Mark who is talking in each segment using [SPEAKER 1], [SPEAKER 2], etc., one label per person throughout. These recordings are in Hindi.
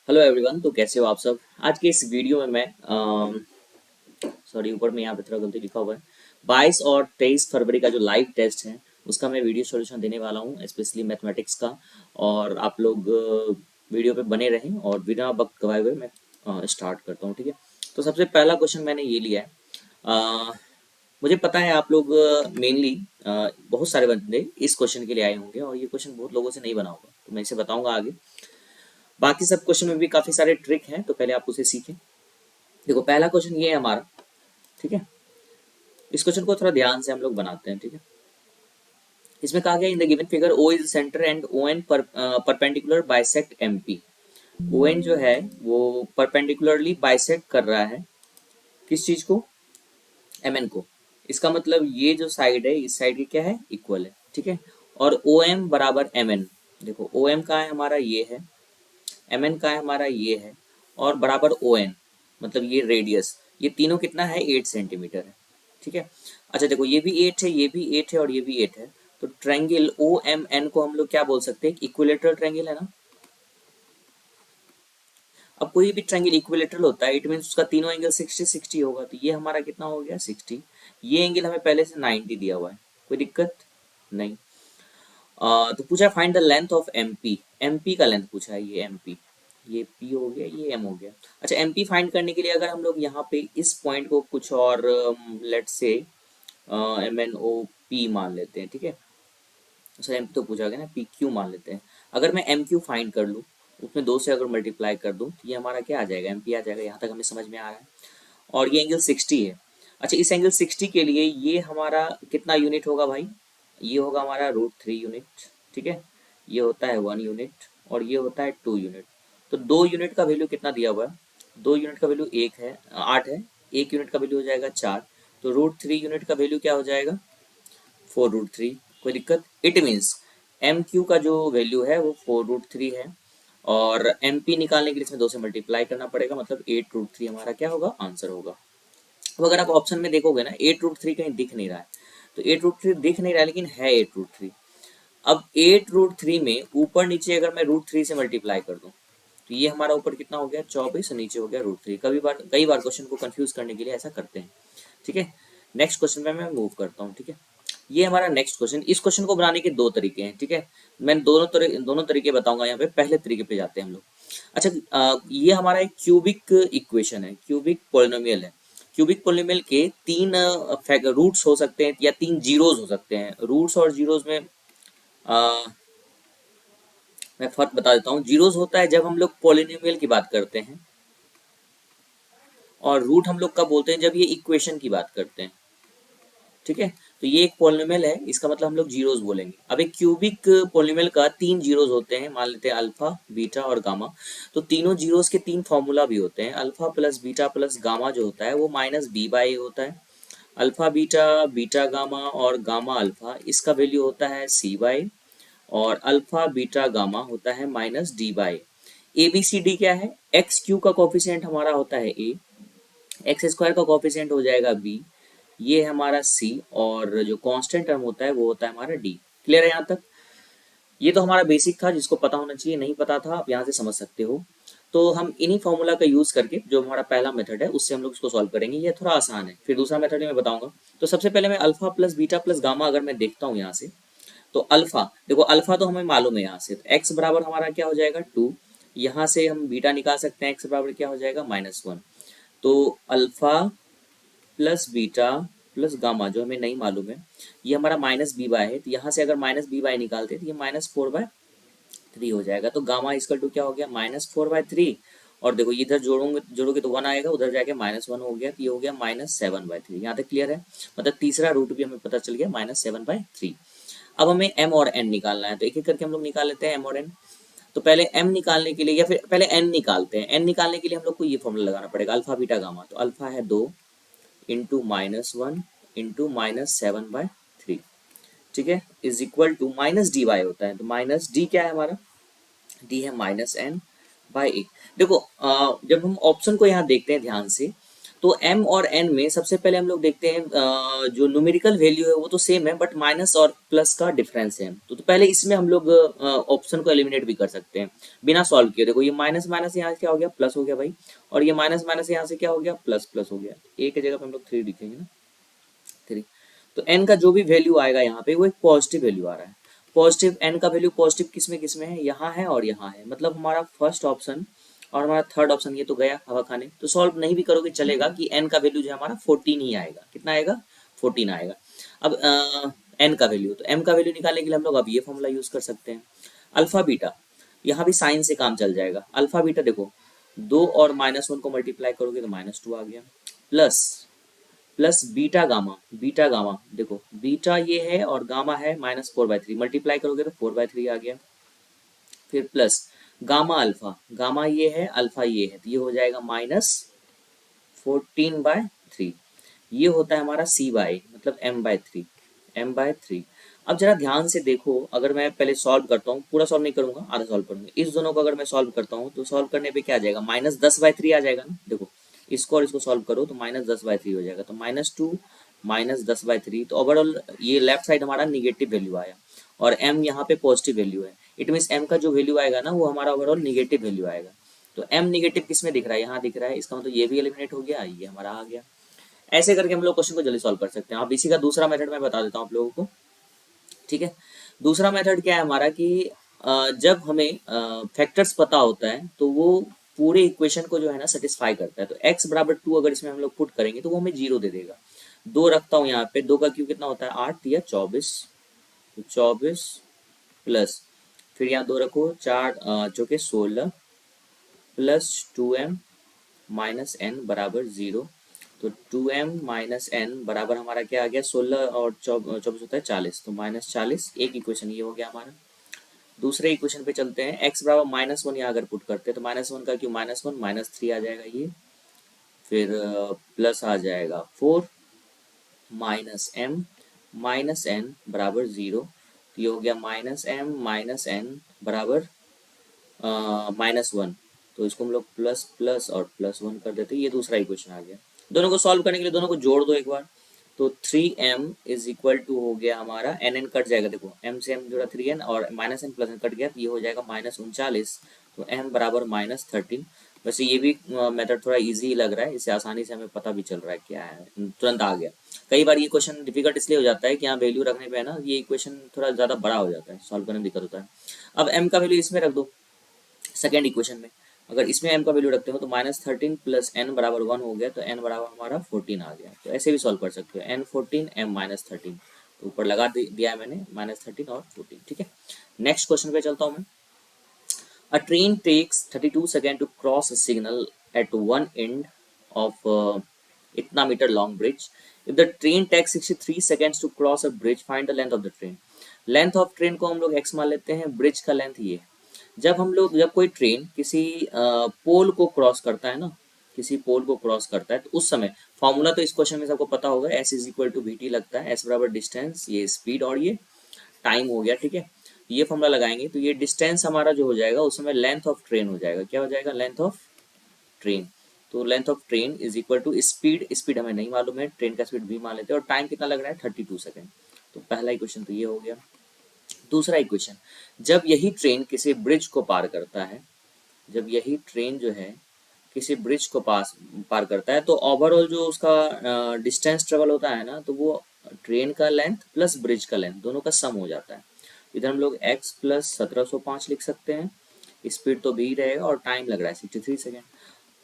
[SPEAKER 1] Hello everyone. तो कैसे हो आप सब। आज के इस वीडियो में मैं सॉरी, ऊपर में यहाँ पे थोड़ा गलती लिखा हुआ है। 22 और 23 फरवरी का जो लाइव टेस्ट है उसका मैं वीडियो सॉल्यूशन देने वाला हूँ, स्पेशली मैथमेटिक्स का। और आप लोग वीडियो पे बने रहें और बिना वक्त गवाए हुए मैं स्टार्ट करता हूँ, ठीक है। तो सबसे पहला क्वेश्चन मैंने ये लिया है। अ, मुझे पता है आप लोग मेनली बहुत सारे बंदे इस क्वेश्चन के लिए आए होंगे और ये क्वेश्चन बहुत लोगों से नहीं बना होगा, तो मैं इसे बताऊंगा आगे। बाकी सब क्वेश्चन में भी काफी सारे ट्रिक हैं, तो पहले आप उसे सीखें। देखो, पहला क्वेश्चन ये है हमारा, ठीक है। इस क्वेश्चन को थोड़ा ध्यान से हम लोग बनाते हैं, ठीक है। इसमें कहा गया in the given figure O is centre and O N perpendicular bisect M P. O N जो है वो परपेंडिकुलरली बाइसेक्ट कर रहा है किस चीज को, एम एन को। इसका मतलब ये जो साइड है इस साइड की क्या है, इक्वल है, ठीक है। और ओ एम बराबर एम एन। देखो ओ एम का है हमारा ये है, एम एन का है हमारा ये है, और बराबर ओ एन मतलब ये रेडियस, ये तीनों कितना है, 8 सेंटीमीटर है, ठीक है। अच्छा देखो, ये भी 8 है, ये भी 8 है और ये भी 8 है। तो ट्रायंगल ओ एम एन को हम लोग क्या बोल सकते हैं, इक्विलेटरल ट्रायंगल है ना। अब कोई भी ट्रायंगल इक्विलेटरल होता है, इट मीन उसका तीनों एंगल 60-60 होगा। तो ये हमारा कितना हो गया, 60। ये एंगल हमें पहले से 90 दिया हुआ है, कोई दिक्कत नहीं। तो पूछा find the length of MP. MP का लेंथ पूछा है, ये एमपी, ये पी हो गया, ये एम हो गया। अच्छा, एमपी फाइंड करने के लिए अगर हम लोग यहाँ पे इस पॉइंट को कुछ और लेट से एम एन ओ पी मान लेते हैं, ठीक है। अच्छा, एम तो पूछा गया ना, पी क्यू मान लेते हैं। अगर मैं एम क्यू फाइंड कर लूँ, उसमें 2 से अगर मल्टीप्लाई कर दूँ तो ये हमारा क्या आ जाएगा, एम पी आ जाएगा। यहाँ तक हमें समझ में आ रहा है। और ये एंगल 60 है। अच्छा, इस एंगल 60 के लिए ये हमारा कितना यूनिट होगा भाई, ये होगा हमारा √3 यूनिट, ठीक है। ये होता है 1 यूनिट और ये होता है 2 यूनिट। तो 2 यूनिट का वैल्यू कितना दिया हुआ है, 2 यूनिट का वैल्यू 8 है। 1 यूनिट का वैल्यू हो जाएगा 4। तो √3 यूनिट का वैल्यू क्या हो जाएगा, 4√3। कोई दिक्कत, इट मीन्स एम क्यू का जो वैल्यू है वो 4√3 है। और एम पी निकालने के लिए इसमें 2 से मल्टीप्लाई करना पड़ेगा, मतलब 8√3 हमारा क्या होगा, आंसर होगा। अब अगर आप ऑप्शन में देखोगे ना, 8√3 कहीं दिख नहीं रहा है। तो 8√3 दिख नहीं रहा है, लेकिन है 8√3। अब 8√3 में ऊपर नीचे अगर मैं √3 से मल्टीप्लाई कर दूं तो ये हमारा ऊपर कितना हो गया, 24, और नीचे हो गया √3। कई बार क्वेश्चन को कंफ्यूज करने के लिए ऐसा करते हैं, ठीक है। नेक्स्ट क्वेश्चन पे मैं मूव करता हूँ, ठीक है। ये हमारा नेक्स्ट क्वेश्चन। इस क्वेश्चन को बनाने के 2 तरीके हैं, ठीक है। मैं दोनों तरीके बताऊंगा यहाँ पे। पहले तरीके पे जाते हैं हम लोग। अच्छा, ये हमारा एक क्यूबिक इक्वेशन है, क्यूबिक पोलिनोमियल है। क्यूबिक पोलिनोमियल के 3 रूट्स हो सकते हैं या 3 जीरोस हो सकते हैं। रूट्स और जीरोस में मैं फर्क बता देता हूँ। जीरोस होता है जब हम लोग पोलिनोमियल की बात करते हैं, और रूट हम लोग कब बोलते हैं, जब ये इक्वेशन की बात करते हैं, ठीक है। तो ये एक पोलिनोमियल है, इसका मतलब हम लोग जीरोस बोलेंगे। अब एक क्यूबिक पोलिनोमियल का 3 जीरोस होते हैं, मान लेते हैं अल्फा, बीटा और गामा। तो तीनों जीरोस के 3 फॉर्मूला भी होते हैं। Alpha plus beta plus gamma जो होता है वो -b/a होता है। अल्फा बीटा, बीटा गामा और गामा अल्फा, इसका वैल्यू होता है c/a। और अल्फा बीटा गामा होता है -d/a। A B C D क्या है, एक्स क्यू का कोफिशिएंट हमारा होता है a, एक्स स्क्वायर का कोफिशिएंट हो जाएगा b, ये है हमारा c, और जो कांस्टेंट टर्म होता है वो होता है हमारा d। क्लियर है यहाँ तक। ये तो हमारा बेसिक था जिसको पता होना चाहिए, नहीं पता था आप यहाँ से समझ सकते हो। तो हम इन्हीं फॉर्मूला का यूज करके, जो हमारा पहला मेथड है उससे हम लोग इसको सॉल्व करेंगे। ये थोड़ा आसान है, फिर दूसरा मेथड मैं बताऊंगा। तो सबसे पहले मैं alpha plus beta plus gamma अगर मैं देखता हूँ यहाँ से, तो अल्फा, देखो अल्फा तो हमें मालूम है यहाँ से, तो एक्स बराबर हमारा क्या हो जाएगा 2। यहाँ से हम बीटा निकाल सकते हैं, एक्स बराबर क्या हो जाएगा -1। तो alpha plus beta plus gamma जो हमें नहीं मालूम है, ये हमारा -b/, है। तो यहाँ से अगर -b/, निकालते हैं तो ये -4/3 हो जाएगा। तो गामा इसका टू क्या हो गया, -4/3। और देखो इधर जोड़ोगे तो 1 आएगा, उधर जाके -1 हो गया, तो ये हो गया -7/3। यहाँ तक क्लियर है। मतलब तीसरा रूट भी हमें पता चल गया, -7/3। अब हमें m और n निकालना है, तो एक एक करके हम लोग निकाल लेते हैं m और n। तो पहले m निकालने के लिए, या फिर पहले n निकालते हैं। n निकालने के लिए हम लोग को ये फॉर्मूला लगाना पड़ेगा, अल्फा बीटा गामा। तो अल्फा है 2 इंटू -1 इंटू -7/3, ठीक है, इज इक्वल टू -dy होता है। तो -d क्या है हमारा, d है -n/a। देखो जब हम ऑप्शन को यहाँ देखते हैं ध्यान से, तो m और n में सबसे पहले हम लोग देखते हैं जो न्यूमेरिकल वैल्यू है वो तो सेम है, बट माइनस और प्लस का डिफरेंस है। तो पहले इसमें हम लोग ऑप्शन को एलिमिनेट भी कर सकते हैं बिना सॉल्व किए। देखो ये माइनस माइनस यहाँ क्या हो गया, प्लस हो गया भाई, और ये माइनस माइनस यहाँ से क्या हो गया, प्लस प्लस हो गया। ए की जगह पे हम लोग 3 लिखेंगे ना, 3। तो n का जो भी वैल्यू आएगा यहाँ पे वो एक पॉजिटिव वैल्यू आ रहा है। पॉजिटिव n का वैल्यू पॉजिटिव किस में है, यहाँ है और यहाँ है। मतलब हमारा फर्स्ट ऑप्शन और हमारा थर्ड ऑप्शन ये तो गया हवा खाने। तो सॉल्व नहीं भी करोगे चलेगा कि n का वैल्यू जो है हमारा 14 ही आएगा। कितना आएगा, 14 आएगा। अब n का वैल्यू, तो m का वैल्यू निकालने के लिए हम लोग अब ये फॉर्मूला यूज कर सकते हैं, अल्फा बीटा। यहाँ भी साइन से काम चल जाएगा। अल्फा बीटा देखो, 2 और -1 को मल्टीप्लाई करोगे तो -2 आ गया, plus beta gamma. Beta gamma देखो, बीटा ये है और गामा है -4/3, मल्टीप्लाई करोगे तो 4/3 आ गया। फिर प्लस गामा अल्फा, गामा ये है, अल्फा ये है, तो ये हो जाएगा -14/3। ये होता है हमारा c/, मतलब m/3। अब जरा ध्यान से देखो, अगर मैं पहले सॉल्व करता हूँ, पूरा सॉल्व नहीं करूंगा, आधा सॉल्व करूंगा। इस दोनों को अगर मैं सॉल्व करता हूँ तो सॉल्व करने पे क्या आ जाएगा, -10/3 आ जाएगा ना। देखो इसको और इसको सॉल्व करो तो -10/3 हो जाएगा, तो -2 -10/3। तो ओवरऑल ये लेफ्ट साइड हमारा निगेटिव वैल्यू आया और m यहाँ पे पॉजिटिव वैल्यू है। इट मीन्स m का जो वैल्यू आएगा ना वो हमारा ओवरऑल निगेटिव वैल्यू आएगा। तो m निगेटिव किस में दिख रहा है, यहाँ दिख रहा है। इसका मतलब ये भी एलिमिनेट हो गया, ये हमारा आ गया। ऐसे करके हम लोग क्वेश्चन को जल्दी सॉल्व कर सकते हैं। अब इसी का दूसरा मेथड मैं बता देता हूँ आप लोगों को, ठीक है। दूसरा मेथड क्या है हमारा कि जब हमें फैक्टर्स पता होता है तो वो पूरे इक्वेशन को जो है ना सेटिस्फाई करता है। तो x बराबर 2 अगर इसमें हम लोग पुट करेंगे तो वो हमें 0 दे देगा। 2 रखता हूँ यहाँ पे, 2 का क्यूब कितना होता है, 8 या 24, तो 24 प्लस फिर यहाँ 2 रखो, 4 चौके 16 प्लस 2m माइनस n बराबर 0। तो 2m माइनस n बराबर हमारा क्या आ गया, 16 और 24 होता है 40, तो -40। एक इक्वेशन ये हो गया हमारा। दूसरे इक्वेशन पे चलते हैं, x बराबर -1 यहाँ अगर पुट करते हैं तो -1 का क्यों, -1 -3 आ जाएगा ये। फिर प्लस आ जाएगा 4 माइनस m माइनस n बराबर 0। तो ये हो गया -m माइनस n बराबर -1। तो इसको हम लोग प्लस प्लस और +1 कर देते हैं। ये दूसरा इक्वेशन आ गया। दोनों को सॉल्व करने के लिए दोनों को जोड़ दो एक बार। तो 3m इज इक्वल टू हो गया हमारा, n कट जाएगा। देखो m से m जुड़ा 3n और -n + n कट गया, तो ये हो जाएगा -39। तो m बराबर -13। वैसे ये भी मेथड थोड़ा इजी लग रहा है, इससे आसानी से हमें पता भी चल रहा है क्या है, तुरंत आ गया। कई बार ये क्वेश्चन डिफिकल्ट इसलिए हो जाता है कि यहाँ वैल्यू रखने पे है ना, ये इक्वेशन थोड़ा ज़्यादा बड़ा हो जाता है, सॉल्व करने में दिक्कत होता है। अब m का वैल्यू इसमें रख दो सेकेंड इक्वेशन में। अगर इसमें m का वैल्यू रखते हो तो -13 प्लस n बराबर 1 हो गया, तो n बराबर हमारा 14 आ गया। तो ऐसे भी सॉल्व कर सकते हो, n 14 m -13, तो ऊपर लगा दिया है मैंने -13 और 14, ठीक है। नेक्स्ट क्वेश्चन पे चलता हूँ मैं। A train takes 32 seconds to cross a signal at one end of इतना metre long bridge. If the train takes 63 seconds to cross a bridge, find the length of the train. Length of train को हम लोग x मान लेते हैं, ब्रिज का लेंथ ये है। जब कोई ट्रेन किसी पोल को क्रॉस करता है ना, किसी पोल को क्रॉस करता है, तो उस समय फॉर्मूला तो इस क्वेश्चन में सबको पता होगा, s is equal to vt लगता है। s बराबर डिस्टेंस, ये स्पीड और ये टाइम हो गया, ठीक है। ये फॉर्मूला लगाएंगे तो ये डिस्टेंस हमारा जो हो जाएगा उस समय लेंथ ऑफ ट्रेन हो जाएगा। क्या हो जाएगा, लेंथ ऑफ ट्रेन। तो length of train is equal to speed, speed हमें नहीं मालूम है, ट्रेन का स्पीड भी मान लेते हैं, और टाइम कितना लग रहा है, 32 सेकेंड। तो पहला इक्वेशन तो ये हो गया। दूसरा इक्वेशन, जब यही ट्रेन किसी ब्रिज को पार करता है, जब यही ट्रेन जो है किसी ब्रिज को पार करता है, तो ओवरऑल जो उसका डिस्टेंस ट्रेवल होता है ना, तो वो ट्रेन का लेंथ प्लस ब्रिज का लेंथ दोनों का सम हो जाता है। इधर हम लोग x प्लस 1705 लिख सकते हैं, स्पीड तो भी रहेगा और टाइम लग रहा है 63 सेकेंड।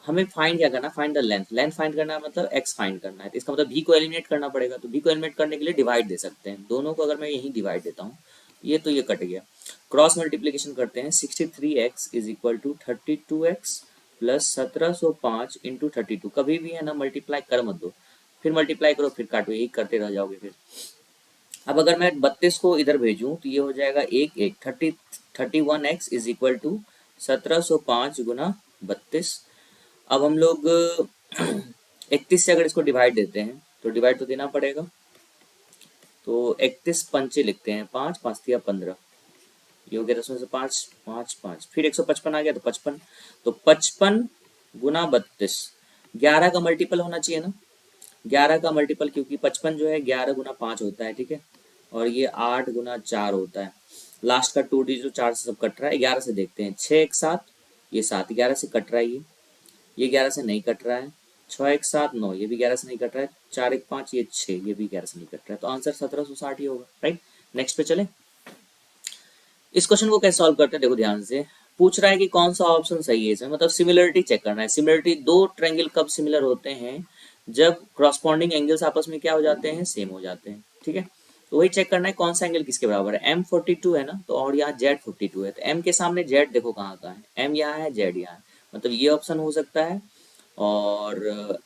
[SPEAKER 1] हमें फाइंड क्या करना, find the length. Length find करना है मतलब x फाइंड करना है, तो इसका मतलब v को एलिमिनेट करना पड़ेगा। तो v को एलिमिनेट करने के लिए डिवाइड दे सकते हैं, दोनों को अगर मैं यहीं डिवाइड देता हूँ, ये तो ये कट गया, क्रॉस मल्टीप्लीकेशन करते हैं। 63x is equal to 32x plus 1705 into 32। कभी भी है ना मल्टीप्लाई कर मत दो, फिर मल्टीप्लाई करो फिर काटो, यही करते रह जाओगे फिर। अब अगर मैं 32 को इधर भेजूं तो ये हो जाएगा 31x इज इक्वल टू 1705 गुना 32। अब हम लोग 31 से अगर इसको डिवाइड देते हैं तो डिवाइड तो देना पड़ेगा, तो 31 पंचे लिखते हैं, 5 5 दिया 15, ये हो गया 10 में से 5 5 5, फिर 155 आ गया तो 55, तो 55 गुना 32, 11 का मल्टीपल होना चाहिए ना, 11 का मल्टीपल, क्योंकि 55 जो है 11 गुना 5 होता है, ठीक है, और ये 8 गुना 4 होता है। लास्ट का 2 डिजिट जो 4 से सब कट रहा है, 11 से देखते हैं, 6 एक 7, ये 7 11 से कट रहा है, ये 11 से नहीं कट रहा है, 6 एक 7 9, ये भी 11 से नहीं कट रहा है, 4 एक 5, ये 6, ये भी 11 से नहीं कट रहा है, तो आंसर 1760 ही होगा, राइट। नेक्स्ट पे चले। इस क्वेश्चन को कैसे सॉल्व करते हैं, देखो ध्यान से। पूछ रहा है कि कौन सा ऑप्शन सही है इसमें, मतलब सिमिलरिटी चेक करना है। सिमिलरिटी, दो ट्रायंगल कब सिमिलर होते हैं, जब क्रॉसपॉन्डिंग एंगल्स आपस में क्या हो जाते हैं, सेम हो जाते हैं, ठीक है। तो वही चेक करना है कौन सा एंगल किसके बराबर है। M42 है ना, तो और यहाँ Z42 है, तो M के सामने Z देखो कहाँ का है, M यहाँ है, Z यहाँ है, मतलब ये ऑप्शन हो सकता है। और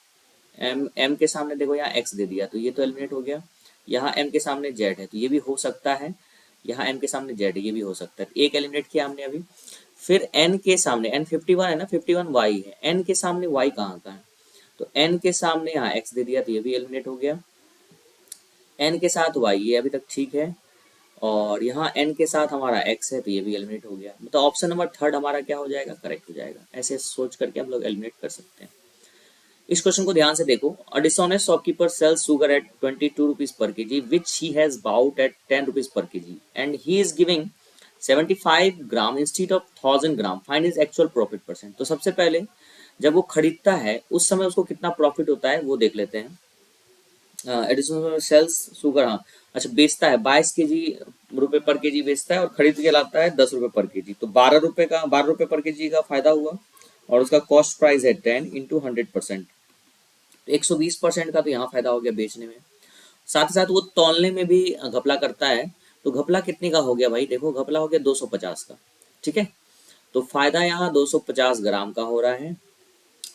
[SPEAKER 1] M के सामने देखो यहाँ X दे दिया, तो ये तो एलिमिनेट हो गया। यहाँ M के सामने Z है, तो ये भी हो सकता है। यहाँ M के सामने Z है, ये भी हो सकता है, एक एलिमिनेट किया हमने अभी। फिर N के सामने, N 51 है ना, 51 Y है, N के सामने Y कहाँ का है, तो N के सामने यहाँ X दे दिया, तो ये भी एलिमिनेट हो गया। N के साथ Y, ये अभी तक ठीक है, और यहाँ N के साथ हमारा X है, तो ये भी एलिमिनेट हो गया। मतलब ऑप्शन नंबर थर्ड हमारा क्या हो जाएगा, करेक्ट हो जाएगा। ऐसे सोच करके हम लोग एलिमिनेट कर सकते हैं। इस क्वेश्चन को ध्यान से देखो। A dishonest shopkeeper sells sugar at 22 rupees per KG which he has bought at 10 rupees per KG and he is giving 75 gram instead of 1000 gram, find his actual profit percent. तो सबसे पहले जब वो खरीदता है उस समय उसको कितना प्रॉफिट होता है वो देख लेते हैं। एडिशनल सेल्स शुगर, हाँ अच्छा, बेचता है 22 रुपए पर केजी बेचता है, और खरीद के लाता है 10 रुपए पर केजी, तो 12 रुपए पर केजी का फायदा हुआ, और उसका कॉस्ट प्राइस है 10 इंटू 100%, 120% का तो यहाँ फायदा हो गया बेचने में। साथ ही साथ वो तौलने में भी घपला करता है, तो घपला कितने का हो गया भाई, देखो घपला हो गया 250 का, ठीक है। तो फायदा यहाँ 250 ग्राम का हो रहा है,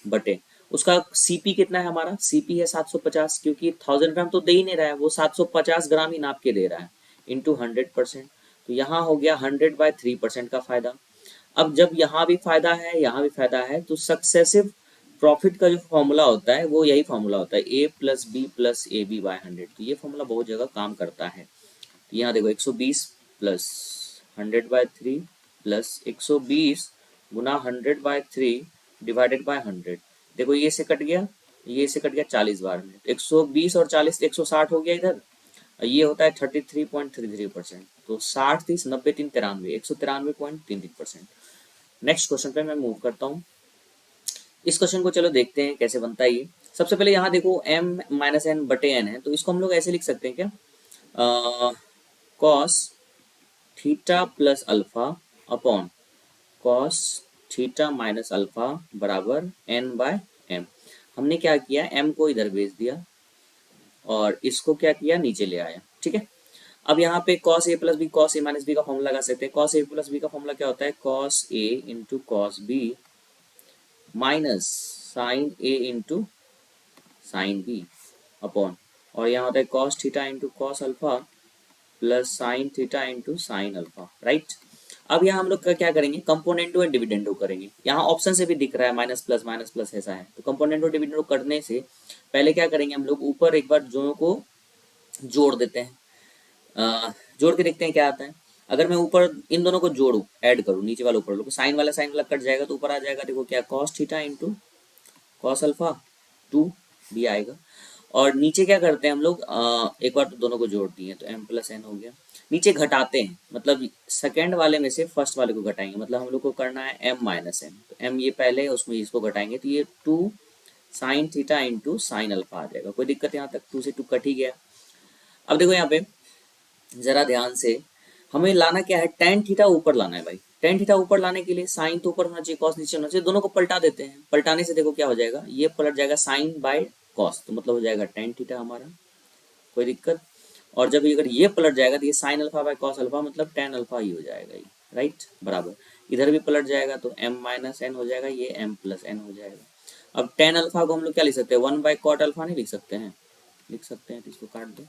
[SPEAKER 1] बटे उसका सीपी कितना है, हमारा सीपी है 750, क्योंकि 1000 ग्राम तो दे ही नहीं रहा है, वो 750 ग्राम ही नाप के दे रहा है, इंटू 100%, तो यहाँ हो गया 100/3% का फायदा। अब जब यहाँ भी फायदा है यहाँ भी फायदा है, तो सक्सेसिव प्रॉफिट का जो फॉर्मूला होता है वो यही फॉर्मूला होता है, A plus B plus A B by 100, तो ये फॉर्मूला बहुत जगह काम करता है। तो यहाँ देखो 120 plus 100/3 plus 120 Guna 100/3 divided by 100, देखो ये से कट गया, ये से कट गया 40 बार में, 120 और 40 160 हो गया इधर, ये होता है 33.33%, तो 60 30 90 3 93 193.33%। नेक्स्ट क्वेश्चन पे मैं मूव करता हूँ। इस क्वेश्चन को चलो देखते हैं कैसे बनता है ये। सबसे पहले यहाँ देखो m-n/n है, तो इसको हम लोग ऐसे लिख सकते हैं क्या, cos theta plus alpha upon cos theta minus alpha बराबर n/m। हमने क्या किया, m को इधर भेज दिया और इसको क्या किया, नीचे ले आया, ठीक है। अब यहाँ पे cos a plus B cos a minus B का फॉर्मूला लगा सकते हैं। cos a प्लस बी का फॉर्मूला क्या होता है, cos a into cos B minus sine a into sine B upon, और यहाँ होता है cos theta into cos alpha plus sine theta into sine alpha, right. अब यहाँ हम लोग क्या करेंगे, कंपोनेंटो एंड डिविडेंडो करेंगे। यहाँ ऑप्शन से भी दिख रहा है माइनस प्लस ऐसा है, तो कंपोनेंटो डिविडेंडो करने से पहले क्या करेंगे, हम लोग ऊपर एक बार दोनों को जोड़ देते हैं, जोड़ के देखते हैं क्या आता है। अगर मैं ऊपर इन दोनों को जोड़ू, ऐड करूँ, नीचे वाला ऊपर, साइन वाला कट जाएगा, तो ऊपर आ जाएगा, देखो क्या, cos theta into cos alpha 2 भी आएगा। और नीचे क्या करते हैं हम लोग, एक बार तो दोनों को जोड़ दिए, तो m प्लस एन हो गया। नीचे घटाते हैं, मतलब सेकेंड वाले में से फर्स्ट वाले को घटाएंगे, मतलब हम लोग को करना है m माइनस एन, तो m ये पहले है, उसमें इसको घटाएंगे, तो ये 2 sine theta into sine alpha आ जाएगा। कोई दिक्कत यहाँ तक, 2 से 2 कट ही गया। अब देखो यहाँ पे जरा ध्यान से, हमें लाना क्या है, टेन थीटा ऊपर लाना है भाई। टेन थीटा ऊपर लाने के लिए साइन तो ऊपर होना चाहिए, कॉस नीचे होना चाहिए, दोनों को पलटा देते हैं। पलटाने से देखो क्या हो जाएगा, ये पलट जाएगा साइन बाय कॉस, तो मतलब हो जाएगा टेन थीटा हमारा, कोई दिक्कत। और जब अगर ये पलट जाएगा तो ये sine alpha by cos alpha, मतलब टेन अल्फा ही हो जाएगा ये, राइट, बराबर। इधर भी पलट जाएगा तो m माइनस एन हो जाएगा, ये m प्लस एन हो जाएगा। अब टेन अल्फा को हम लोग क्या लिख सकते हैं, 1/कॉट अल्फा नहीं लिख सकते हैं, लिख सकते हैं, तो इसको काट दो।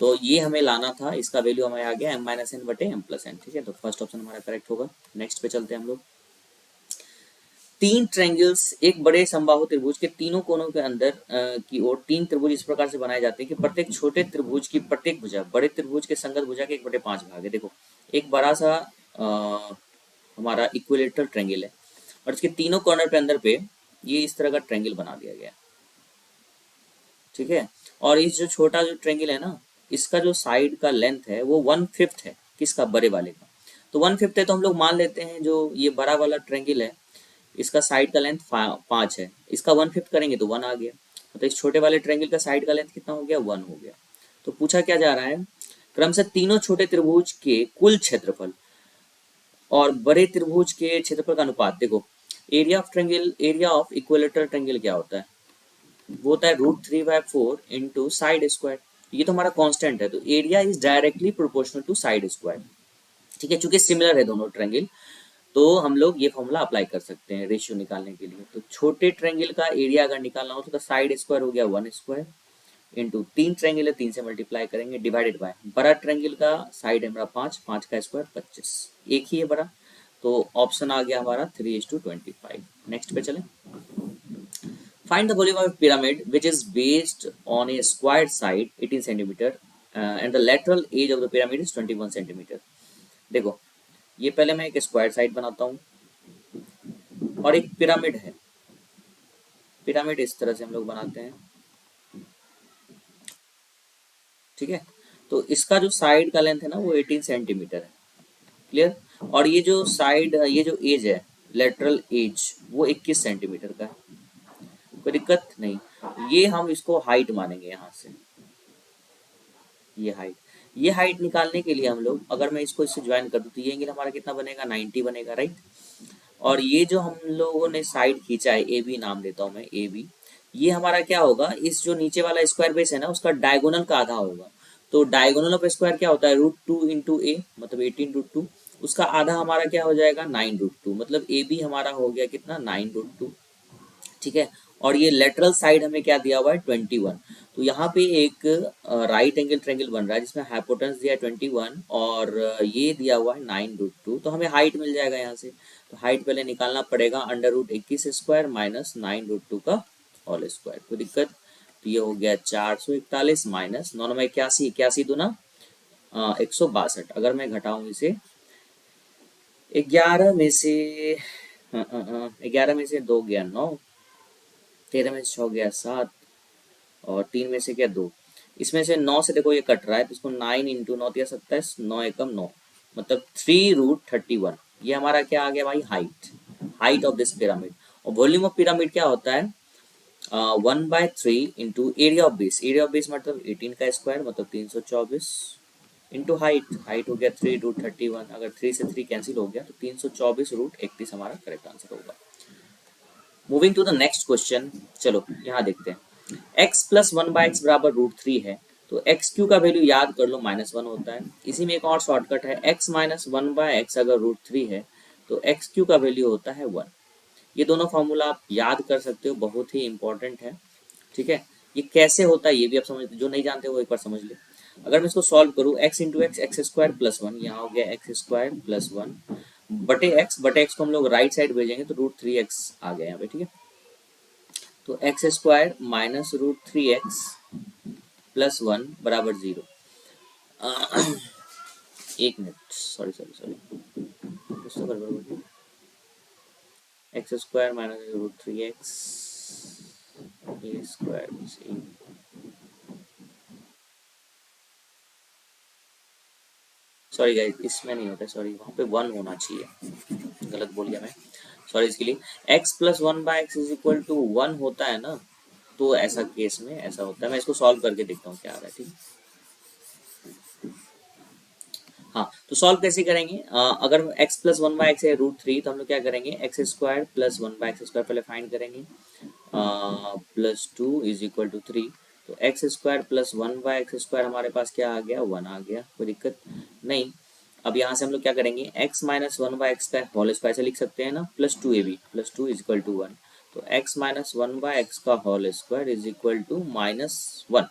[SPEAKER 1] तो ये हमें लाना था, इसका वैल्यू हमें आ गया m माइनस एन बटे m प्लस एन, ठीक है। तो फर्स्ट ऑप्शन हमारा करेक्ट होगा। नेक्स्ट पे चलते हैं हम लोग। तीन ट्रायंगल्स एक बड़े समबाहु त्रिभुज के तीनों कोनों के अंदर की ओर तीन त्रिभुज इस प्रकार से बनाए जाते हैं कि प्रत्येक छोटे त्रिभुज की प्रत्येक भुजा बड़े त्रिभुज के संगत भुजा के 1/5 भाग है। देखो एक बड़ा सा हमारा इक्विलेटरल ट्रायंगल है, और इसके तीनों कॉर्नर पे अंदर पे ये इस तरह का ट्रायंगल बना दिया गया, ठीक है। और इस जो छोटा जो ट्रायंगल है ना, इसका जो साइड का लेंथ है वो 1/5 है, किसका, बड़े वाले का। तो 1/5 है तो हम लोग मान लेते हैं जो ये बड़ा वाला ट्रायंगल है, इसका साइड का लेंथ 5 है, इसका 1/5 करेंगे तो 1 आ गया। तो इस छोटे वाले ट्रायंगल का साइड का लेंथ कितना हो गया, 1 हो गया। तो पूछा क्या जा रहा है, क्रम से तीनों छोटे त्रिभुज के कुल क्षेत्रफल और बड़े त्रिभुज के क्षेत्रफल का अनुपात। देखो, area of triangle, area of equilateral triangle क्या होता है, वो होता है √3/4 इंटू साइड स्क्वायर। ये तो हमारा कांस्टेंट है, तो area is directly proportional to side square, ठीक है। चूंकि सिमिलर है दोनों ट्रायंगल, तो हम लोग ये फॉर्मूला अप्लाई कर सकते हैं रेशियो निकालने के लिए। तो छोटे ट्रायंगल का एरिया अगर निकालना हो तो साइड स्क्वायर हो गया 1 स्क्वायर इंटू, तीन ट्रायंगल है 3 से मल्टीप्लाई करेंगे, डिवाइडेड बाय बड़ा ट्रायंगल का साइड है हमारा 5, 5 का स्क्वायर 25, एक ही है बड़ा। तो ऑप्शन आ गया हमारा 3:25। नेक्स्ट पे चलें। Find the volume of a pyramid which is based on a squared side 18 centimeter and the lateral edge of the pyramid is 21 centimeter। देखो, ये पहले मैं एक स्क्वायर साइड बनाता हूँ और एक पिरामिड है। पिरामिड इस तरह से हम लोग बनाते हैं, ठीक है। तो इसका जो साइड का लेंथ है ना वो 18 सेंटीमीटर है, क्लियर। और ये जो साइड, ये जो एज है, लेटरल एज, वो 21 सेंटीमीटर का है, कोई दिक्कत नहीं। ये हम इसको हाइट मानेंगे यहाँ से, ये हाइट निकालने के लिए हम लोग, अगर मैं इसको इससे ज्वाइन कर दूं तो ये एंगल हमारा कितना बनेगा, 90 बनेगा, राइट। और ये जो हम लोगों ने साइड खींचा है, ए बी नाम देता हूँ मैं, ए बी, ये हमारा क्या होगा, इस जो नीचे वाला स्क्वायर बेस है ना उसका डायगोनल का आधा होगा। तो डायगोनल ऑफ स्क्वायर क्या होता है, √2 इंटू ए, मतलब 18√2, उसका आधा हमारा क्या हो जाएगा, 9√2, मतलब ए बी हमारा हो गया कितना, 9√2, ठीक है। और ये लेटरल साइड हमें क्या दिया हुआ है, 21। तो यहाँ पे एक राइट एंगल ट्रायंगल बन रहा है जिसमें हाइपोटेन्यूस दिया है 21 और ये दिया हुआ है 9√2। तो हमें हाइट मिल जाएगा यहाँ से। तो हाइट पहले निकालना पड़ेगा, √21² माइनस 9√2 का होल स्क्वायर, कोई दिक्कत। तो ये हो गया 441 माइनस 9 में 81, 81 दूना 162। अगर मैं घटाऊं इसे 11 में से, 11 में से 2 गया 9, 13 में से 6 गया 7 और 3 में से क्या 2। इसमें से 9 से देखो ये कट रहा है तो इसको 9 इंटू 9 दिया 27, 9 एकम 9, मतलब 3√31। ये हमारा क्या आ गया भाई, height, height of this pyramid. और वॉल्यूम ऑफ पिरामिड क्या होता है, 1/3 into area of base, area of base मतलब 18 का स्क्वायर मतलब 324 इंटू हाइट, हाइट हो गया 3√31। अगर 3 से 3 कैंसिल हो गया तो 324√31 हमारा करेक्ट आंसर होगा। Moving to the next question, चलो यहाँ देखते हैं। x प्लस 1/x बराबर √3 है, तो एक्स क्यू का वैल्यू याद कर लो, -1 होता है। इसी में एक और शॉर्टकट है, x माइनस 1/x अगर √3 है तो एक्स क्यू का वैल्यू होता है 1। ये दोनों फॉर्मूला आप याद कर सकते हो, बहुत ही इंपॉर्टेंट है, ठीक है। ये कैसे होता है ये भी आप समझ, जो नहीं जानते वो एक बार समझ ले। अगर मैं इसको सॉल्व करूँ, x into x, x square plus 1, यहाँ हो गया एक्स स्क्वायर प्लस 1 बटे एक्स को हम लोग राइट साइड भेजेंगे तो √3x आ गया यहाँ पे, ठीक है। तो x square minus √3x plus 1 बराबर 0। एक मिनट, सॉरी सॉरी सॉरी, कुछ तो गड़बड़ हो गई। एक्स स्क्वायर माइनस √3x ए स्क्वायर, सॉरी गाइस, इसमें नहीं होता, सॉरी, वहाँ पे 1 होना चाहिए, गलत बोल गया मैं, सॉरी इसके लिए। x plus 1/x is equal to 1 होता है ना, तो ऐसा केस में ऐसा होता है। मैं इसको सॉल्व करके देखता हूँ क्या आ रहा है, ठीक है। हाँ, तो सॉल्व कैसे करेंगे, अगर x प्लस 1/x है √3, तो हम लोग क्या करेंगे, x square plus 1/x square पहले फाइंड करेंगे, प्लस 2 इज इक्वल टू 3। तो x square plus 1/x square हमारे पास क्या आ गया, 1 आ गया, कोई दिक्कत नहीं। अब यहाँ से हम लोग क्या करेंगे, x माइनस 1/x का होल स्क्वायर से लिख सकते हैं ना, +2ab plus 2 is equal to 1। तो x माइनस 1/x का whole square is equal to -1।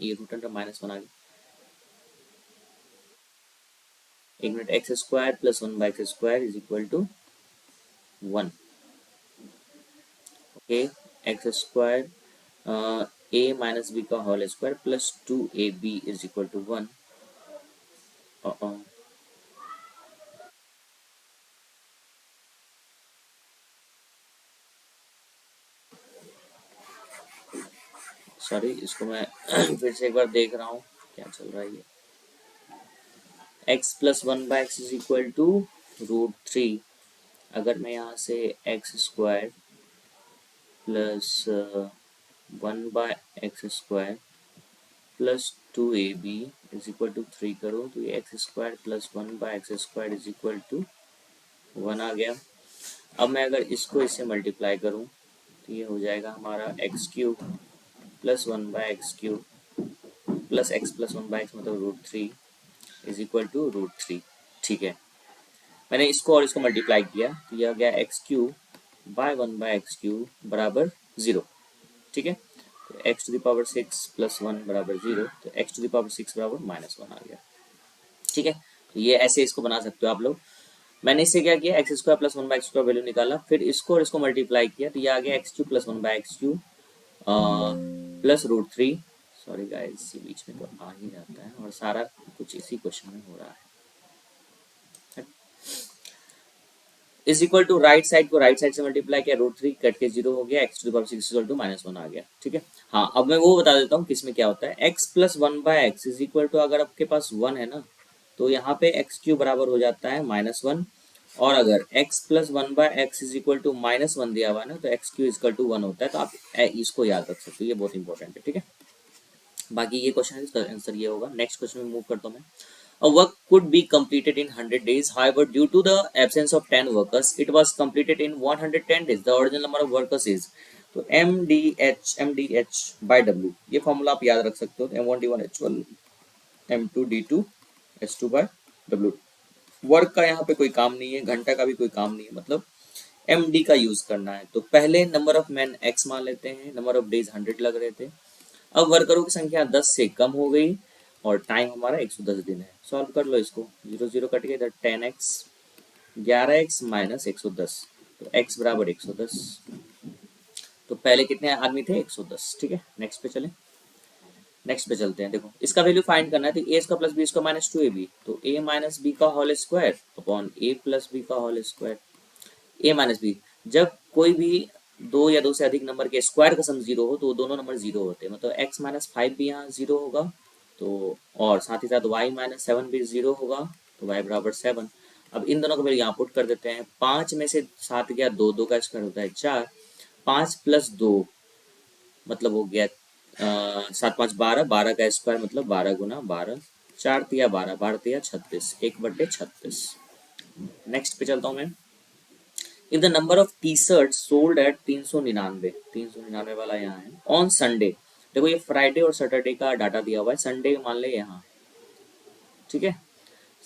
[SPEAKER 1] ये रूट अंडर -1 आ गया, एक minute, x square plus 1/x square is equal to 1, okay. X square a minus B का whole square plus 2ab is equal to 1। Sorry, इसको मैं फिर से एक बार देख रहा हूँ क्या चल रहा है। ये x plus 1/x is equal to √3। अगर मैं यहाँ से x² plus 1/x² plus 2ab is equal to 3 करूँ तो ये x² plus 1/x² is equal to 1 आ गया। अब मैं अगर इसको इससे मल्टीप्लाई करूँ तो ये हो जाएगा हमारा x³ plus 1/x³ plus x plus 1/x मतलब √3 इज इक्वल टू √3। ठीक है, मैंने इसको और इसको मल्टीप्लाई किया तो यह गया x³ बाय 1/x³ बराबर 0। ठीक है, तो x⁶ प्लस 1 बराबर 0, तो x⁶ बराबर -1 आ गया। ठीक है, तो ये ऐसे इसको बना सकते हो आप लोग। मैंने इससे क्या किया, x² प्लस 1/x² वैल्यू निकाला, फिर इसको और इसको मल्टीप्लाई किया तो ये आ गया x³ plus 1/x³ plus √3। Sorry guys, ये बीच में तो आ ही जाता है और सारा कुछ इसी क्वेश्चन में हो रहा है। Is equal to right side को राइट साइड से मल्टीप्लाई किया, √3 कट के 0 हो गया, x⁶ इक्वल टू -1 आ गया। ठीक है, हाँ अब मैं वो बता देता हूँ किसमें क्या होता है। x plus 1/x is equal to, अगर आपके पास 1 है ना तो यहाँ पे x³ बराबर हो जाता है -1, और अगर x plus 1/x is equal to -1 दिया हुआ है ना तो x³ इक्वल टू 1 होता है। तो आप इसको याद रख सकते हो, ये बहुत इंपॉर्टेंट है। ठीक है, बाकी ये क्वेश्चन है, इसका आंसर ये होगा। नेक्स्ट क्वेश्चन में मूव करता हूँ मैं। A work could be completed in 100 days. However, due to the absence of 10 workers, it was completed in 110 days. The original number of workers is, तो MDH by W, ये फॉर्मूला आप याद रख सकते हो। M1D1H1 M2D2 H2 by W। Work का यहाँ पे कोई काम नहीं है, घंटा का भी कोई काम नहीं है, मतलब MD का यूज करना है। तो पहले नंबर ऑफ मैन X मान लेते हैं, नंबर ऑफ डेज 100 लग रहे थे। अब वर्करों की संख्या 10 से कम हो गई और टाइम हमारा 110 दिन है। सॉल्व कर लो इसको, 0 0 कट गया, इधर 10x 11x माइनस 110, तो x बराबर 110। तो पहले कितने आदमी थे, 110। ठीक है, नेक्स्ट पे चलें, नेक्स्ट पे चलते हैं। देखो इसका वैल्यू फाइंड करना है, तो a plus b square minus 2ab, तो a माइनस बी का whole square upon a plus B का whole square. a minus b, जब कोई भी दो या दो से अधिक नंबर के स्क्वायर का सम 0 हो तो दोनों नंबर 0 होते हैं, मतलब x माइनस 5 भी यहाँ 0 होगा, तो और साथ ही साथ y माइनस 7 भी 0 होगा, तो y बराबर 7। अब इन दोनों को वैल्यू यहाँ पुट कर देते हैं। 5 में से 7 गया 2, 2 का स्क्वायर होता है 4, 5 प्लस 2 मतलब हो गया 7 5 12, 12 का स्क्वायर मतलब 12 गुना 12, 4 तिया 12, 12 तिया 36, 1/36। नेक्स्ट पे चलता हूँ मैं। If the number of T shirt sold at 399 वाला यहाँ है ऑन संडे, देखो ये फ्राइडे और सैटरडे का डाटा दिया हुआ है, संडे मान ले यहाँ। ठीक है,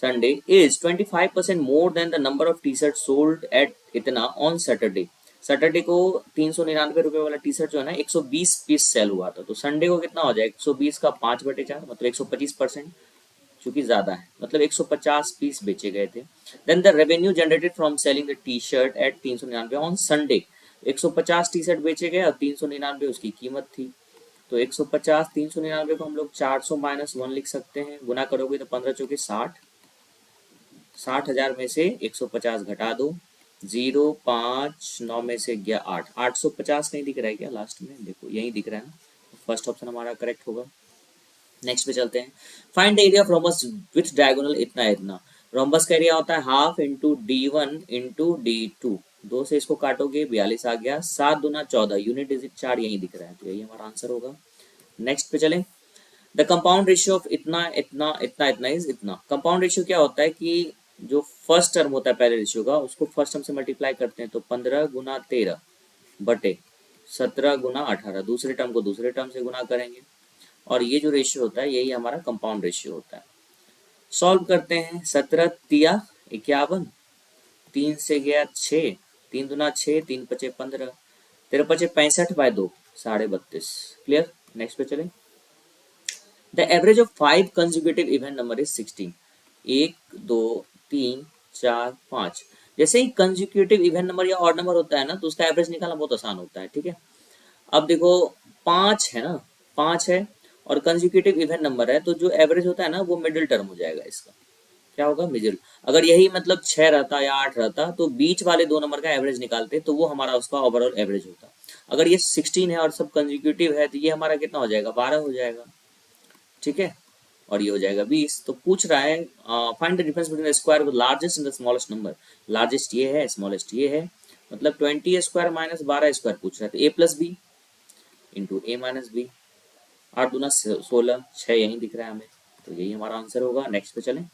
[SPEAKER 1] Sunday is 25% more than the number of T shirt sold at इतना ऑन सैटरडे। सैटरडे को 399 रुपए वाला टी शर्ट जो है ना 120 पीस सेल हुआ था, तो संडे को कितना हो जाएगा, 120 का 5/4 मतलब 125%, चूंकि ज्यादा है मतलब 150 पीस बेचे गए थे। Then the revenue generated from selling the T shirt at 399 on Sunday, 150 T shirt बेचे गए और 399 उसकी कीमत थी। तो 150 399 को हम लोग 400 माइनस 1 लिख सकते हैं, गुना करोगे तो 15 चौके 60, 60,000 में से 150 घटा दो, 0 5 9 में से गया 8, 850 नहीं दिख रहा है क्या लास्ट में, देखो यही दिख रहा है ना, फर्स्ट ऑप्शन हमारा करेक्ट होगा। नेक्स्ट पे चलते हैं। Find the area of rhombus with diagonal इतना इतना। रोम्बस का एरिया होता है half into D1 into D2, 2 से इसको काटोगे 42 आ गया, 7 दूना 14, यूनिट डिजिट 4 यही दिख रहा है, तो यही हमारा आंसर होगा। नेक्स्ट पे चलें। द कंपाउंड रेशियो ऑफ इतना इतना इतना इतना इज इतना। कंपाउंड रेशियो क्या होता है कि जो फर्स्ट टर्म होता है पहले रेशियो का उसको फर्स्ट टर्म से मल्टीप्लाई करते हैं, तो 15 गुना 13 बटे 17 गुना 18, दूसरे टर्म को दूसरे टर्म से गुना करेंगे, और ये जो रेशियो होता है यही हमारा कंपाउंड रेशियो होता है। सॉल्व करते हैं, 17 तिया 51, 3 से गया 6, 3 दूना 6, 3 पचे 15, 13 पचे 65 बाय 2 32.5। क्लियर, नेक्स्ट पे चलें। The average of 5 consecutive even number is 16, 1 2 3 4 5। जैसे ही कंसेक्यूटिव इवन नंबर या ऑड नंबर होता है ना तो उसका एवरेज निकालना बहुत आसान होता है। ठीक है, अब देखो 5 है ना, 5 है और कंसेक्यूटिव इवन नंबर है, तो जो एवरेज होता है ना वो मिडिल टर्म हो जाएगा, इसका क्या होगा, मिडिल। अगर यही मतलब 6 रहता या 8 रहता तो बीच वाले दो नंबर का एवरेज निकालते तो वो हमारा उसका ओवरऑल एवरेज होता। अगर ये 16 है और सब कंजिक्यूटिव है तो ये हमारा कितना हो जाएगा, 12 हो जाएगा, ठीक है, और ये हो जाएगा 20। तो पूछ रहा है find the difference between the square with largest and the smallest number. Largest ये है, स्मॉलेस्ट ये है, मतलब 20 स्क्वायर माइनस 12 स्क्वायर पूछ रहा है, तो ए प्लस बी इंटू ए माइनस बी, 8 दूना 16, 6 यहीं दिख रहा है हमें, तो यही हमारा आंसर होगा। नेक्स्ट पे चलें।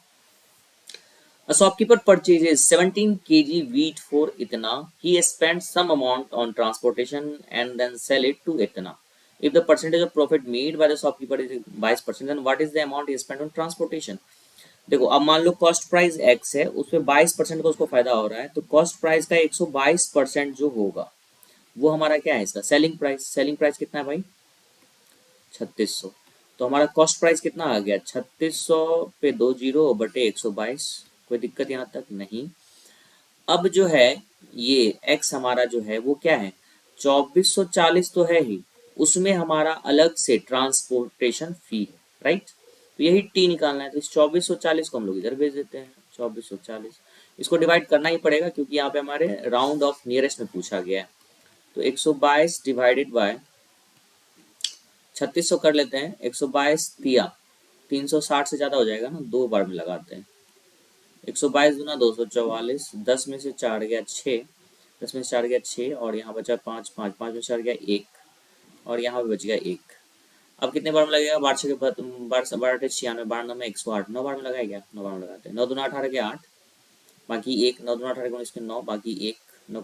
[SPEAKER 1] A shopkeeper purchases 17 kg wheat for itna. He spent some amount on transportation and then sell it to itna. If the percentage of profit made by the shopkeeper is 22%, then what is the amount he spent on transportation? देखो अब मान लो कॉस्ट प्राइस x है, उसमें 22% का उसको फायदा हो रहा है, तो कॉस्ट प्राइस का 122% जो होगा वो हमारा क्या है, इसका सेलिंग प्राइस। सेलिंग प्राइस कितना है भाई, 3600। तो हमारा कॉस्ट प्राइस कितना आ गया, 3600 पे 2 जीरो बटे 122। कोई दिक्कत यहाँ तक नहीं। अब जो है ये x हमारा जो है वो क्या है, 2440 तो है ही, उसमें हमारा अलग से ट्रांसपोर्टेशन फी है, राइट। तो यही t निकालना है, तो इस 2440 को हम लोग इधर भेज देते हैं, 2440 इसको डिवाइड करना ही पड़ेगा क्योंकि यहाँ पे हमारे राउंड ऑफ नियरेस्ट में पूछा गया है। तो 122 डिवाइडेड बाय 3600 कर लेते हैं, 122 तिया 360 से ज्यादा हो जाएगा ना, 2 बार में लगाते हैं। 122 गुना 244, 10 में से 4 गया 6, 10 में से 4 गया 6, और यहाँ बचा 5, 5, 5 में से 4 गया 1, और यहाँ पे बच गया 1। अब कितने बार में लगेगा, 12 12 96, 12 9 में 108, 9 बार में लगाया गया, 9 बार में लगाते हैं। 9 दूना 18 के 8, बाकी 1, 9 दूना 18 इसके 9, बाकी 1, 9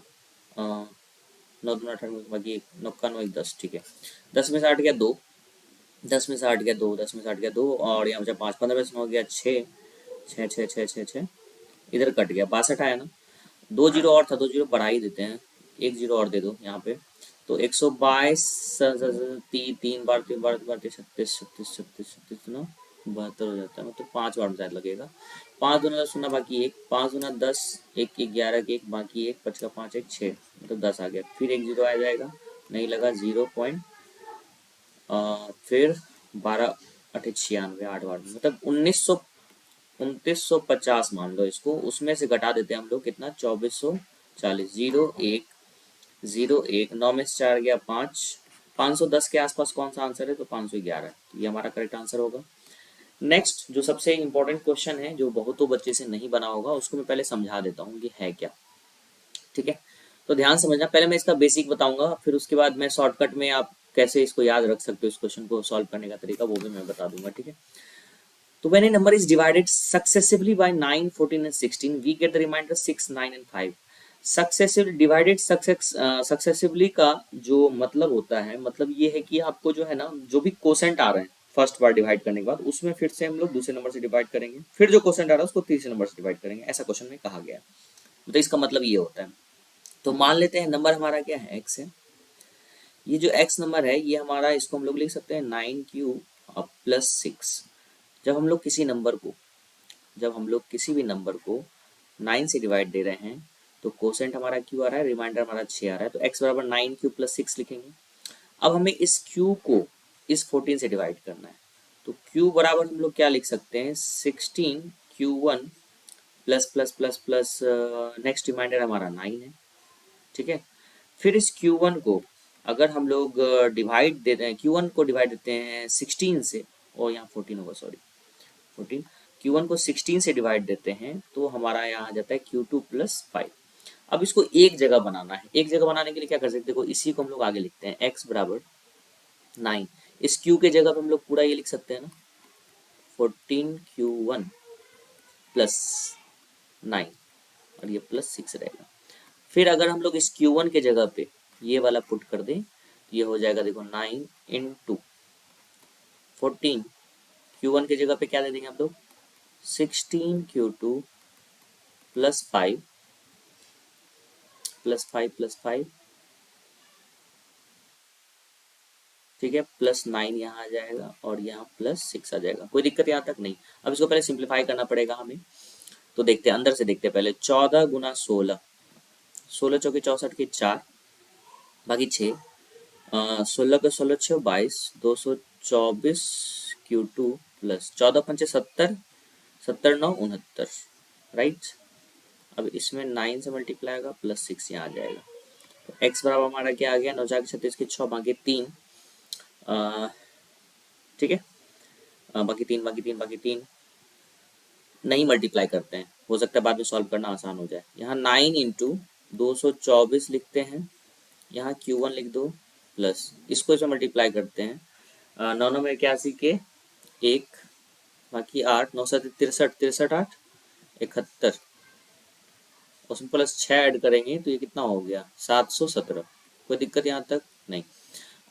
[SPEAKER 1] 9 दूना 18 बाकी 1, 9 का 9 1 10, ठीक है। 10 में से 8 गया 2, 10 में से 8 गया 2, 10 में से 8 गया 2, और यहाँ बचा 5, 15 में से 9 गया 6, 6 6 6 6 6, इधर कट गया 62 आया ना, 2 जीरो और था, 2 जीरो बढ़ा ही देते हैं, 1 जीरो और दे दो यहाँ पे। तो 122 तीन बार 36 36 36 36 ना 72 हो जाता है, मतलब 5 बार में शायद लगेगा। 5 दूना 10 सुना, बाकी 1, 5 दूना 10, 1 11 के 1, बाकी 1 5 का 5 1 6, मतलब 10 आ गया। फिर 1 जीरो आ जाएगा, नहीं लगा 0 पॉइंट, फिर 12 8 96, 8 बार, मतलब 2950 मान लो इसको, उसमें से घटा देते हैं हम लोग कितना, 2440, 0 1 0 1, 9 में से 4 गया 5, 510 के आसपास कौन सा आंसर है, तो 511, ये हमारा करेक्ट आंसर होगा। नेक्स्ट जो सबसे इंपॉर्टेंट क्वेश्चन है, जो बहुतों बच्चे से नहीं बना होगा, उसको मैं पहले समझा देता हूँ कि है क्या, ठीक है। तो ध्यान समझना, पहले मैं इसका बेसिक बताऊंगा, फिर उसके बाद मैं शॉर्टकट में आप कैसे इसको याद रख सकते हो, इस क्वेश्चन को सॉल्व करने का तरीका वो भी मैं बता दूंगा, ठीक है। तो when a number is divided successively by 9, 14 and 16, we get the remainder 6, 9 and 5. Successive divided successively का जो मतलब होता है, मतलब ये है कि आपको जो है ना, जो भी कोसेंट आ रहे हैं फर्स्ट बार डिवाइड करने के बाद, उसमें फिर से हम लोग दूसरे नंबर से डिवाइड करेंगे, फिर जो कोसेंट आ रहा है उसको तीसरे नंबर से डिवाइड करेंगे, ऐसा क्वेश्चन में कहा गया है। तो इसका मतलब ये होता है। तो मान लेते हैं नंबर हमारा क्या है, x है। ये जो x नंबर है ये हमारा, इसको हम लोग लिख सकते हैं 9 प्लस 6। जब हम लोग किसी भी नंबर को 9 से डिवाइड दे रहे हैं, तो कोसेंट हमारा q आ रहा है, रिमाइंडर हमारा 6 आ रहा है, तो x बराबर 9 प्लस 6 लिखेंगे। अब हमें इस q को इस 14 से डिवाइड करना है, तो q बराबर हम लोग क्या लिख सकते हैं, 16 q1 plus plus plus plus next reminder हमारा 9 है, ठीक है। फिर इस q1 को अगर हम लोग डिवाइड देते हैं, q1 को डिवाइड देते हैं 16 से, और यहाँ 14 होगा, सॉरी 14, q1 को 16 से डिवाइड देते हैं, तो हमारा यहाँ आ जाता है q2 प्लस 5। अब इसको एक जगह बनाना है, एक जगह बनाने के लिए क्या कर सकते हैं, देखो इसी को हम लोग आगे लिखते हैं, x बराबर 9, इस q के जगह पे हम लोग पूरा ये लिख सकते हैं ना, 14 q1 प्लस 9, और ये प्लस 6 रहेगा। फिर अगर हम लोग इस q1 के जगह पे ये वाला पुट कर दें, तो ये हो जाएगा, देखो 9 इंटू 14, q1 के जगह पे क्या दे देंगे हम लोग, 16 q2 प्लस 5 प्लस 5 प्लस 5, ठीक है, प्लस 9 यहाँ आ जाएगा, और यहाँ प्लस 6 आ जाएगा। कोई दिक्कत यहाँ तक नहीं। अब इसको पहले सिंप्लीफाई करना पड़ेगा हमें, तो देखते हैं, अंदर से देखते हैं पहले। 14 गुना 16, 16 चौके 64 के 4, बाकी 6, 16 के 16 6 22, 224 q2 प्लस 14 पंचे 70, 70 9 69, राइट। अब इसमें 9 से मल्टीप्लाई होगा, प्लस 6 यहाँ आ जाएगा, तो x बराबर हमारा क्या आ गया, 9×36 के 6 बाकी 3, ठीक है। बाकी तीन नहीं मल्टीप्लाई करते हैं, हो सकता है बाद में सॉल्व करना आसान हो जाए। यहाँ 9 × 224 लिखते हैं, यहाँ Q1 लिख दो, प्लस इसको इसमें मल्टीप्लाई करते हैं, 9×9 = 81 के 1, बाकी 8, 9×7 = 63, 63 8 71, उसमें प्लस 6 ऐड करेंगे तो ये कितना हो गया, 717। कोई दिक्कत यहाँ तक नहीं।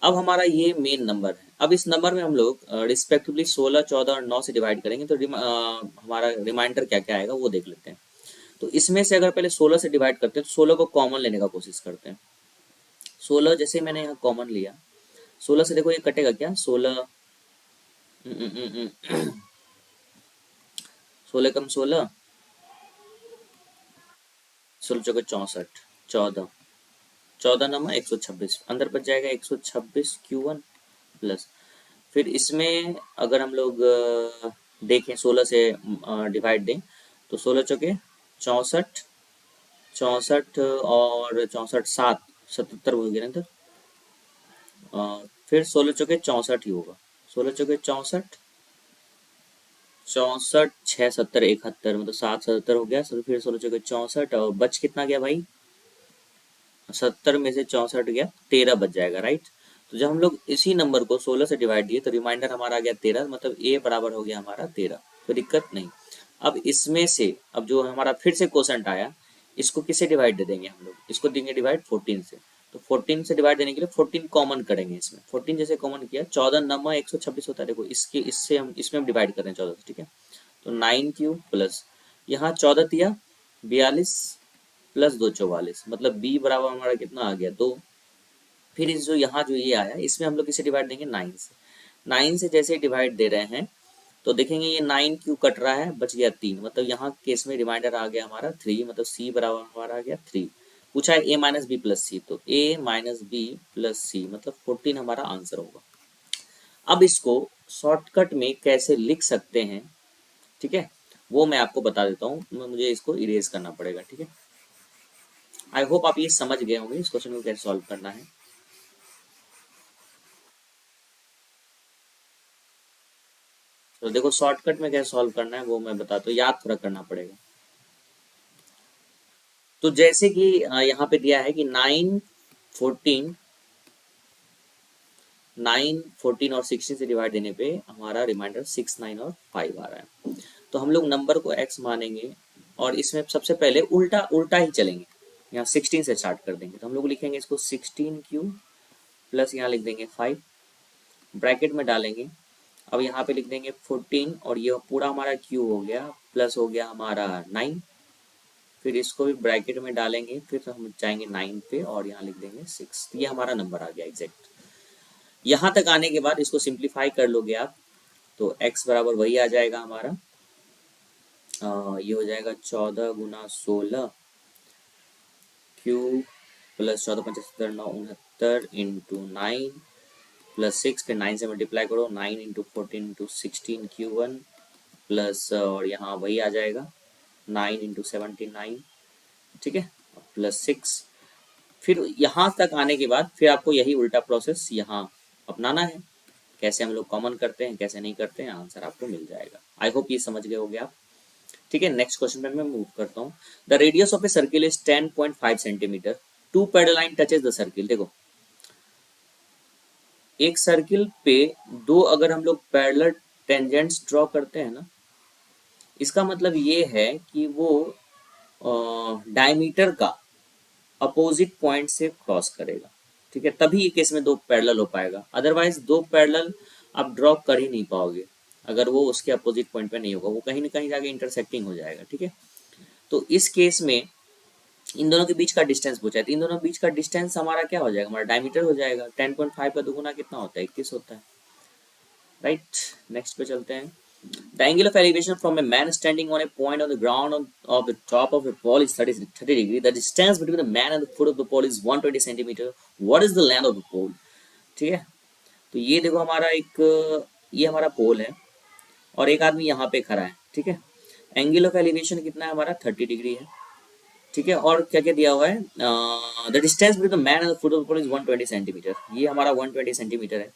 [SPEAKER 1] अब हमारा ये मेन नंबर है। अब इस नंबर में हम लोग रिस्पेक्टिवली 16, 14 और 9 से डिवाइड करेंगे तो हमारा रिमाइंडर क्या क्या आएगा वो देख लेते हैं। तो इसमें से अगर पहले 16 से डिवाइड करते हैं तो 16 को कॉमन लेने का कोशिश करते हैं। 16 जैसे मैंने यहाँ कॉमन लिया, 16 से देखो ये कटेगा क्या, 16 16 कम 16, 16 × 64, 14, 14×9 = 126, अंदर बच जाएगा 126 Q1 प्लस, फिर इसमें अगर हम लोग देखें 16 से डिवाइड दें तो 16×4 = 64, 64 और 64 7, 77 हो गया ना इधर, फिर 16×4 = 64 ही होगा, 16×4 = 64, 64 6 70 71, मतलब 7 77 हो गया। फिर 16×4 = 64 और बच कितना गया भाई, 70 में से 64 गया, 13 बच जाएगा, राइट। तो जब हम लोग इसी नंबर को 16 से डिवाइड दिए तो रिमाइंडर हमारा आ गया 13, मतलब ए बराबर हो गया हमारा 13, कोई दिक्कत नहीं। अब इसमें से अब जो हमारा फिर से क्वोशंट आया, इसको किससे डिवाइड दे देंगे हम लोग, इसको देंगे डिवाइड 14 से। तो 14 से डिवाइड देने के लिए 14 कॉमन करेंगे इसमें, 14 जैसे कॉमन किया, 14×9 = 126 होता है, देखो इसके इससे हम इसमें हम डिवाइड कर रहे हैं 14 से, ठीक है। तो 9 प्लस यहाँ 14 दिया 42 प्लस 2 44, मतलब b बराबर हमारा कितना आ गया 2। फिर इस जो यहाँ जो ये आया इसमें हम लोग किसे डिवाइड देंगे 9 से, 9 से जैसे डिवाइड दे रहे हैं तो देखेंगे ये 9 क्यों कट रहा है, बच गया 3, मतलब यहाँ केस में रिमाइंडर आ गया हमारा 3, मतलब c बराबर हमारा आ गया 3। पूछा है a - b + c, तो a - b + c मतलब 14 हमारा आंसर होगा। अब इसको शॉर्टकट में कैसे लिख सकते हैं, ठीक है, वो मैं आपको बता देता हूँ, मुझे इसको इरेज करना पड़ेगा, ठीक है। आई होप आप ये समझ गए होंगे इस क्वेश्चन को कैसे सॉल्व करना है। तो देखो शॉर्टकट में कैसे सॉल्व करना है वो मैं बताता हूँ, याद थोड़ा करना पड़ेगा। तो जैसे कि यहाँ पे दिया है कि 9 14 9 14 और 16 से डिवाइड देने पे हमारा रिमाइंडर 6 9 और 5 आ रहा है। तो हम लोग नंबर को x मानेंगे और इसमें सबसे पहले उल्टा उल्टा ही चलेंगे, यहाँ 16 से स्टार्ट कर देंगे। तो हम लोग लिखेंगे इसको 16 क्यू प्लस यहाँ लिख देंगे 5, ब्रैकेट में डालेंगे। अब यहाँ पे लिख देंगे 14 और ये पूरा हमारा क्यू हो गया, प्लस हो गया हमारा 9, फिर इसको भी ब्रैकेट में डालेंगे, फिर हम जाएंगे 9 पे और यहाँ लिख देंगे 6। ये हमारा नंबर आ गया एग्जैक्ट। यहाँ तक आने के बाद इसको सिंप्लीफाई कर लोगे आप तो x बराबर वही आ जाएगा हमारा, ये हो जाएगा 14×16 क्यू प्लस 14 × 5 = 9 69 इंटू 9 प्लस 6, फिर 9 से मल्टीप्लाई करो, 9 × 14 × 16 Q1 प्लस और यहाँ वही आ जाएगा 9 × 79, ठीक है, प्लस 6। फिर यहाँ तक आने के बाद फिर आपको यही उल्टा प्रोसेस यहाँ अपनाना है, कैसे हम लोग कॉमन करते हैं कैसे नहीं करते हैं, आंसर आपको मिल जाएगा। आई होप ये समझ गए होगे आप, ठीक है। नेक्स्ट क्वेश्चन पे मैं मूव करता हूँ। The radius of a circle is 10.5 centimetre, two parallel line touches the circle. देखो एक सर्किल पे दो अगर हम लोग पैरेलल टेंजेंट्स ड्रॉ करते हैं ना, इसका मतलब ये है कि वो डायमीटर का अपोजिट पॉइंट से क्रॉस करेगा, ठीक है, तभी ये केस में दो पैरेलल हो पाएगा, अदरवाइज दो पैरेलल आप ड्रॉ कर ही नहीं पाओगे अगर वो उसके अपोजिट पॉइंट पे नहीं होगा, वो कहीं ना कहीं जाके इंटरसेक्टिंग हो जाएगा, ठीक है। तो इस केस में इन दोनों के बीच का डिस्टेंस पूछा है, तो इन दोनों के बीच का डिस्टेंस हमारा क्या हो जाएगा, हमारा डायमीटर हो जाएगा। 10.5 का दुगुना कितना होता है, 21 होता है, राइट। नेक्स्ट पे चलते हैं। The angle of elevation from a man standing on a point on the ground of the top of a pole is 30 degree. The distance between the man and the foot of the pole is 120 centimeter. What is the length of the pole? ठीक है, तो ये देखो हमारा एक ये हमारा पोल है और एक आदमी यहाँ पे खड़ा है, ठीक है। एंगल ऑफ एलिवेशन कितना है हमारा 30 डिग्री है। ठीक है। और क्या क्या दिया हुआ है, the distance between the man and the foot of the ball is 120 centimetre, ये हमारा 120 सेंटीमीटर है।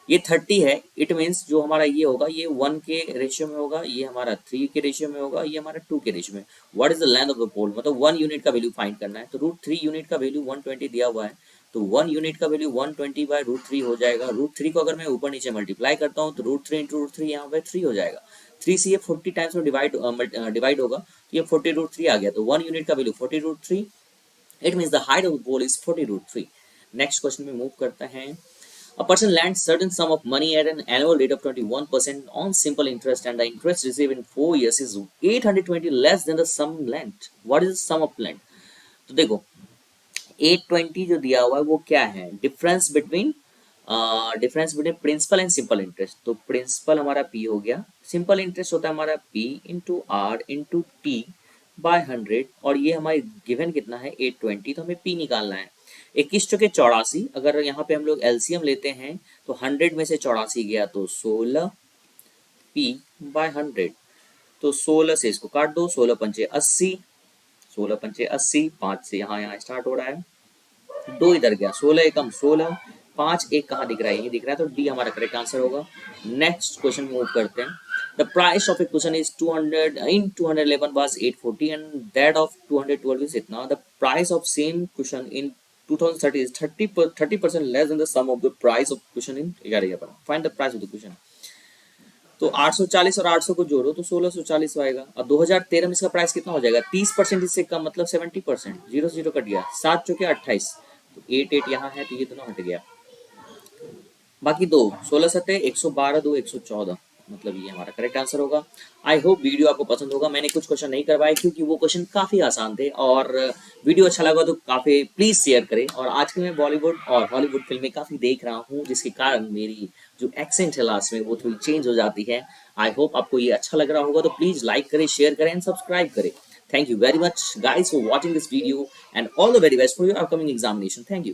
[SPEAKER 1] ये 30 है, इट मीन्स जो हमारा ये होगा ये 1 के रेशियो में होगा, ये हमारा 3 के रेशियो में होगा, ये हमारा 2 के रेशियो में। What is the length of the pole, मतलब 1 यूनिट का वैल्यू फाइंड करना है। तो √3 यूनिट का वैल्यू 120 दिया हुआ है, तो 1 यूनिट का वैल्यू 120 बाय √3 हो जाएगा। √3 को अगर मैं ऊपर नीचे मल्टीप्लाई करता हूँ तो √3 इंटू √3 यहाँ पे 3 हो जाएगा। 3 से ये 40 टाइम्स में डिवाइड होगा, तो ये 40√3 आ गया। तो 1 यूनिट का value 40√3, it means the height of the pole is 40√3। Next question में मूव करते हैं। A person lends certain sum of money at an annual rate of 21% on simple interest, and the interest received in 4 years is 820 less than the sum lent. What is the sum of lent? तो देखो 820 जो दिया हुआ है वो क्या है, difference between principal and simple interest. तो प्रिंसिपल हमारा P हो गया, सिंपल इंटरेस्ट होता है हमारा P into R into T by 100, और ये हमारी गिवन कितना है 820, तो हमें P निकालना है। 21 चौके 84, अगर यहाँ पे हम लोग एलसीएम लेते हैं तो 100 में से 84 गया तो 16 P बाय 100, तो 16 से इसको काट दो, 16 पंचे 80, 16 पंचे 80, 5 से यहाँ स्टार्ट हो रहा है, 2 इधर गया, 16 एकम 16, 5 एक कहाँ दिख रहा है, ये दिख रहा है, तो डी हमारा करेक्ट आंसर होगा। नेक्स्ट क्वेश्चन मूव करते हैं। The price of a cushion is 200 in 211 was 840 and that of 212 is itna. The price of same cushion in 2030 is 30% less than the sum of the price of cushion in 11. Find the price of the cushion. तो 840 और 800 को जोड़ो तो 1640 आएगा। अब 2013 में इसका प्राइस कितना हो जाएगा, 30% इससे कम, मतलब 70%, 0 से 0 कट गया, 7 चौके 28, तो 8 यहाँ है, तो ये दोनों हट गया। बाकी दो 16 सत्ते 112, 2 114, मतलब ये हमारा करेक्ट आंसर होगा। आई होप वीडियो आपको पसंद होगा। मैंने कुछ क्वेश्चन नहीं करवाए क्योंकि वो क्वेश्चन काफी आसान थे, और वीडियो अच्छा लगा तो काफी प्लीज शेयर करें। और आजकल मैं बॉलीवुड और हॉलीवुड फिल्में काफी देख रहा हूँ, जिसके कारण मेरी जो एक्सेंट है लास्ट में वो थोड़ी चेंज हो जाती है। आई होप आपको ये अच्छा लग रहा होगा, तो प्लीज लाइक करें, शेयर करें एंड सब्सक्राइब करें। Thank you very much guys for watching this video and all the very best for your upcoming examination. Thank you.